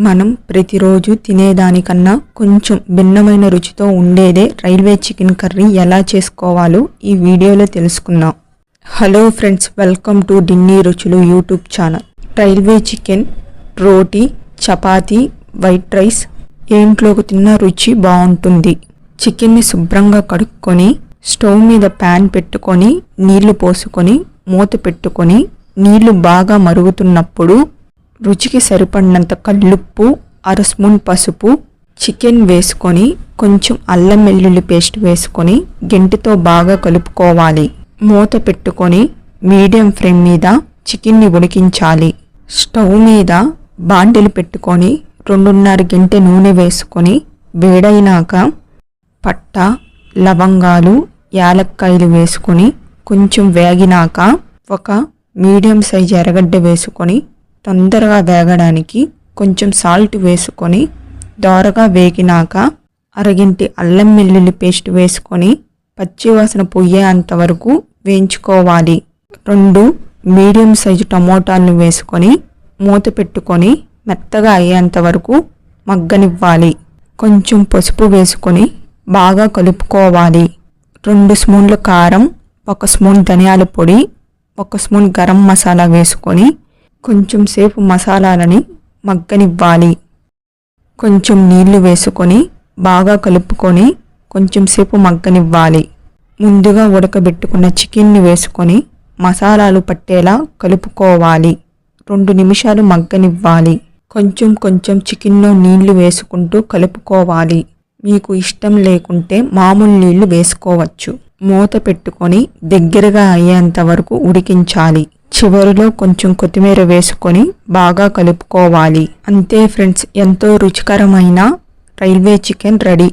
మనం ప్రతిరోజు తినేదానికన్నా కొంచెం భిన్నమైన రుచితో ఉండేదే రైల్వే చికెన్ కర్రీ ఎలా చేసుకోవాలో ఈ వీడియోలో తెలుసుకుందాం. హలో ఫ్రెండ్స్, వెల్కమ్ టు డిన్నీ రుచులు యూట్యూబ్ ఛానల్. రైల్వే చికెన్ రోటీ, చపాతీ, వైట్ రైస్ ఏంట్లోకి తిన్న రుచి బాగుంటుంది. చికెన్ని శుభ్రంగా కడుక్కొని స్టవ్ మీద ప్యాన్ పెట్టుకొని నీళ్లు పోసుకొని మూత పెట్టుకొని నీళ్లు బాగా మరుగుతున్నప్పుడు రుచికి సరిపడినంత కల్లుప్పు, అర స్పూన్ పసుపు, చికెన్ వేసుకొని కొంచెం అల్లం వెల్లుల్లి పేస్ట్ వేసుకొని గెంటితో బాగా కలుపుకోవాలి. మూత పెట్టుకొని మీడియం ఫ్లేమ్ మీద చికెన్ని ఉడికించాలి. స్టవ్ మీద బాండిలు పెట్టుకొని 2.5 గంటె నూనె వేసుకొని వేడైనాక పట్ట, లవంగాలు, యాలక్కాయలు వేసుకొని కొంచెం వేగినాక ఒక మీడియం సైజ్ ఎర్రగడ్డ వేసుకొని తొందరగా వేగడానికి కొంచెం సాల్ట్ వేసుకొని దోరగా వేగినాక అరగింటి అల్లం వెల్లుల్లి పేస్ట్ వేసుకొని పచ్చివాసన పోయేంత వరకు వేయించుకోవాలి. 2 మీడియం సైజు టమోటాలను వేసుకొని మూత పెట్టుకొని మెత్తగా అయ్యేంత వరకు మగ్గనివ్వాలి. కొంచెం పసుపు వేసుకొని బాగా కలుపుకోవాలి. 2 స్పూన్ల కారం, 1 స్పూన్ ధనియాల పొడి, 1 స్పూన్ గరం మసాలా వేసుకొని కొంచెం సేపు మసాలాలని మగ్గనివ్వాలి. కొంచెం నీళ్లు వేసుకొని బాగా కలుపుకొని కొంచెం సేపు మగ్గనివ్వాలి. ముందుగా ఉడకబెట్టుకున్న చికెన్ని వేసుకొని మసాలాలు పట్టేలా కలుపుకోవాలి. 2 నిమిషాలు మగ్గనివ్వాలి. కొంచెం చికెన్లో నీళ్లు వేసుకుంటూ కలుపుకోవాలి. మీకు ఇష్టం లేకుంటే మామూలు నీళ్లు వేసుకోవచ్చు. మూత పెట్టుకొని దగ్గరగా అయ్యేంత వరకు ఉడికించాలి. చివరిలో కొంచెం కొత్తిమీర వేసుకొని బాగా కలుపుకోవాలి. అంతే ఫ్రెండ్స్, ఎంతో రుచికరమైన రైల్వే చికెన్ రెడీ.